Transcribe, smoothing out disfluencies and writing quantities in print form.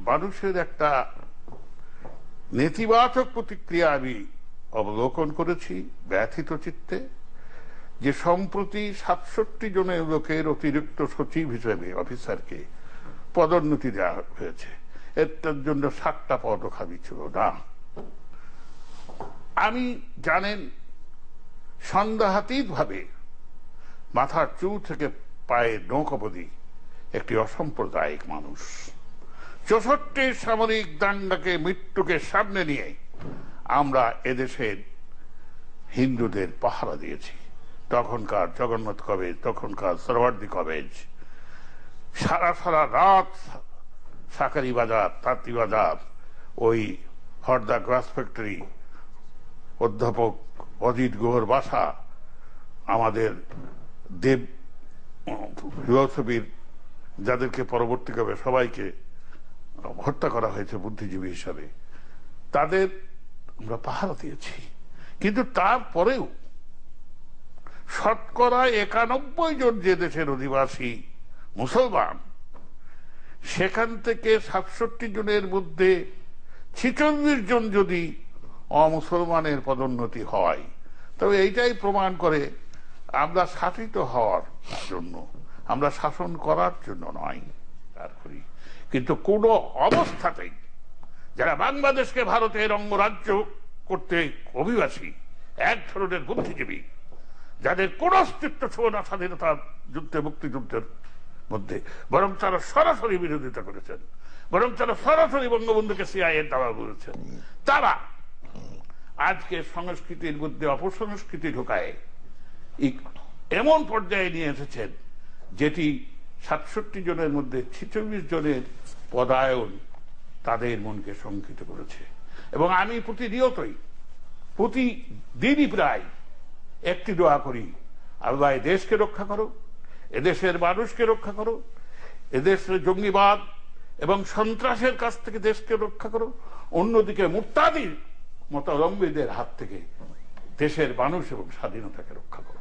মানুষের একটা নেতিবাচক প্রতিক্রিয়া আমি অবলোকন করেছি ব্যথিত চিত্তে, যে সম্প্রতি ৬৭ জনের লোকের অতিরিক্ত সচিব হিসেবে অফিসারকে পদোন্নতি দেওয়া হয়েছে। এটার জন্য ৭টা পদও খালি ছিল না। আমি জানেন সন্দেহাতীত ভাবে মাথার চুল থেকে পায়ের নখ অবধি একটি অসাম্প্রদায়িক মানুষ। ৬৪ সামরিক দাঙ্গাকে, মৃত্যুকে সামনে নিয়ে আমরা এদেশের হিন্দুদের পাহারা দিয়েছি। তখনকার জগন্নাথ কলেজ, তখনকার সরওয়ার্দী কলেজ, সারা সারা রাত সাকারি বাজার, তাঁতি বাজার, ওই হরদা গ্লাস ফ্যাক্টরি, অধ্যাপক অজিত গুহর বাসা, আমাদের দেব ফিলোসফির যাদেরকে পরবর্তীকালে সবাইকে হত্যা করা হয়েছে বুদ্ধিজীবী হিসাবে, তাদের আমরা পাহারা দিয়েছি। কিন্তু তারপরেও শতকরা ৯১ জন যে দেশের অধিবাসী মুসলমান, সেখান থেকে ৬৭ জনের মধ্যে ৪৬ জন যদি অমুসলমানের পদোন্নতি হয়, তবে এইটাই প্রমাণ করে আমরা শাসিত হওয়ার জন্য, আমরা শাসন করার জন্য নয় আর করি। কিন্তু কোন অবস্থাতেই যারা বাংলাদেশকে ভারতের অঙ্গরাজ্য করতে অভিবাসী, এক ধরনের বুদ্ধিজীবী, যাদের কোন অস্তিত্ব ছিল না স্বাধীনতা যুদ্ধে, মুক্তিযুদ্ধের মধ্যে, বরং তারা সরাসরি বিরোধিতা করেছেন, বরং তারা সরাসরি বঙ্গবন্ধুকে সিআইএর দাওয়া বলেছেন, তারা আজকে সংস্কৃতির মধ্যে অপসংস্কৃতি ঢোকায় এমন পর্যায়ে নিয়ে এসেছেন যেটি ৬৭ জনের মধ্যে ৪৬ জনের পদায়ন তাদের মনকে শঙ্কিত করেছে। এবং আমি প্রতিদিনই প্রায় একটি দোয়া করি, আল্লাহ দেশকে রক্ষা করো, এদেশের মানুষকে রক্ষা করো, এদেশের জঙ্গিবাদ এবং সন্ত্রাসের কাছ থেকে দেশকে রক্ষা করো, অন্যদিকে মুরতাদি মতাবলম্বীদের হাত থেকে দেশের মানুষ এবং স্বাধীনতাকে রক্ষা করো।